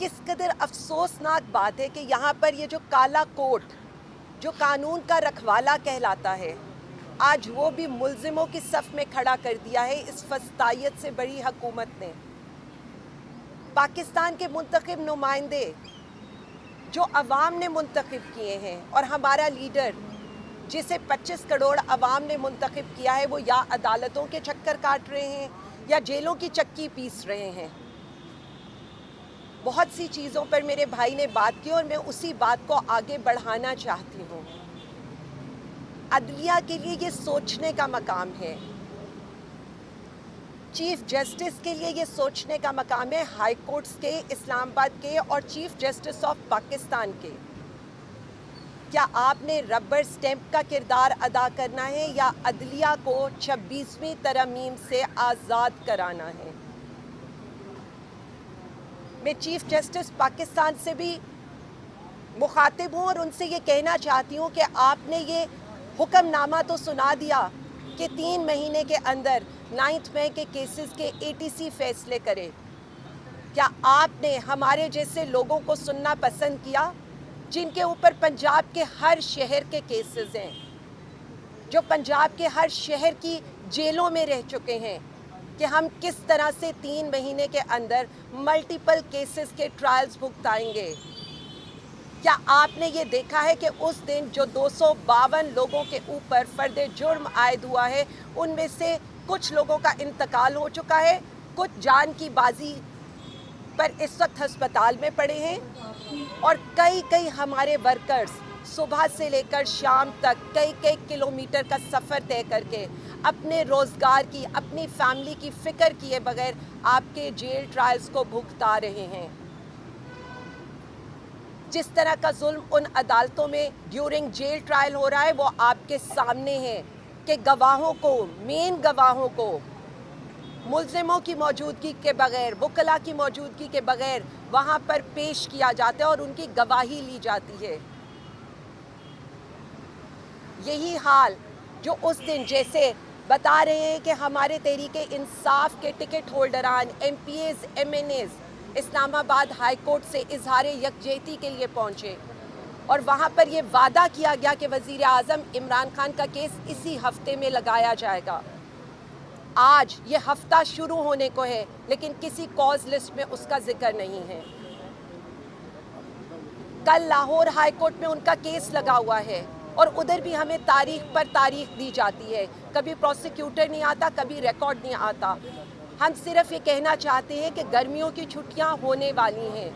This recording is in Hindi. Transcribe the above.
किस कदर अफसोसनाक बात है कि यहाँ पर ये जो काला कोट जो कानून का रखवाला कहलाता है, आज वो भी मुल्ज़िमों की सफ़ में खड़ा कर दिया है इस फस्तायत से बड़ी हुकूमत ने। पाकिस्तान के मुंतखब नुमाइंदे जो अवाम ने मुंतखब किए हैं और हमारा लीडर जिसे 25 करोड़ अवाम ने मुंतखब किया है, वो या अदालतों के चक्कर काट रहे हैं या जेलों की चक्की पीस रहे हैं। बहुत सी चीज़ों पर मेरे भाई ने बात की और मैं उसी बात को आगे बढ़ाना चाहती हूँ। अदलिया के लिए ये सोचने का मकाम है, चीफ जस्टिस के लिए ये सोचने का मकाम है, हाई कोर्ट्स के, इस्लामाबाद के और चीफ जस्टिस ऑफ पाकिस्तान के। क्या आपने रबर स्टैंप का किरदार अदा करना है या अदलिया को 26वीं तरमीम से आज़ाद कराना है? मैं चीफ जस्टिस पाकिस्तान से भी मुखातिब हूँ और उनसे ये कहना चाहती हूँ कि आपने ये हुक्मनामा तो सुना दिया कि 3 महीने के अंदर 9 मई के केसेस के ATC फैसले करे। क्या आपने हमारे जैसे लोगों को सुनना पसंद किया जिनके ऊपर पंजाब के हर शहर के केसेस हैं, जो पंजाब के हर शहर की जेलों में रह चुके हैं, कि हम किस तरह से 3 महीने के अंदर मल्टीपल केसेस के ट्रायल्स भुगताएंगे? क्या आपने ये देखा है कि उस दिन जो 252 लोगों के ऊपर फर्द जुर्म आयद हुआ है, उनमें से कुछ लोगों का इंतकाल हो चुका है, कुछ जान की बाजी पर इस वक्त अस्पताल में पड़े हैं और कई हमारे वर्कर्स सुबह से लेकर शाम तक कई किलोमीटर का सफ़र तय करके अपने रोज़गार की, अपनी फैमिली की फ़िक्र किए बगैर आपके जेल ट्रायल्स को भुगता रहे हैं। जिस तरह का जुल्म उन अदालतों में ड्यूरिंग जेल ट्रायल हो रहा है, वो आपके सामने है कि गवाहों को, मेन गवाहों को मुल्ज़िमों की मौजूदगी के बगैर, वकला की मौजूदगी के बगैर वहाँ पर पेश किया जाता है और उनकी गवाही ली जाती है। यही हाल जो उस दिन जैसे बता रहे हैं कि हमारे तहरीके इंसाफ के टिकट होल्डरान, MPAs, MNAs Islamabad high court से इजहार यकजहती के लिए पहुँचे और वहाँ पर ये वादा किया गया कि वज़ीर आज़म इमरान खान का केस इसी हफ्ते में लगाया जाएगा। आज ये हफ्ता शुरू होने को है लेकिन किसी कॉज लिस्ट में उसका जिक्र नहीं है। कल लाहौर हाई कोर्ट में उनका केस लगा हुआ है और उधर भी हमें तारीख पर तारीख दी जाती है, कभी प्रोसिक्यूटर नहीं आता, कभी रिकॉर्ड नहीं आता। हम सिर्फ ये कहना चाहते हैं कि गर्मियों की छुट्टियां होने वाली हैं।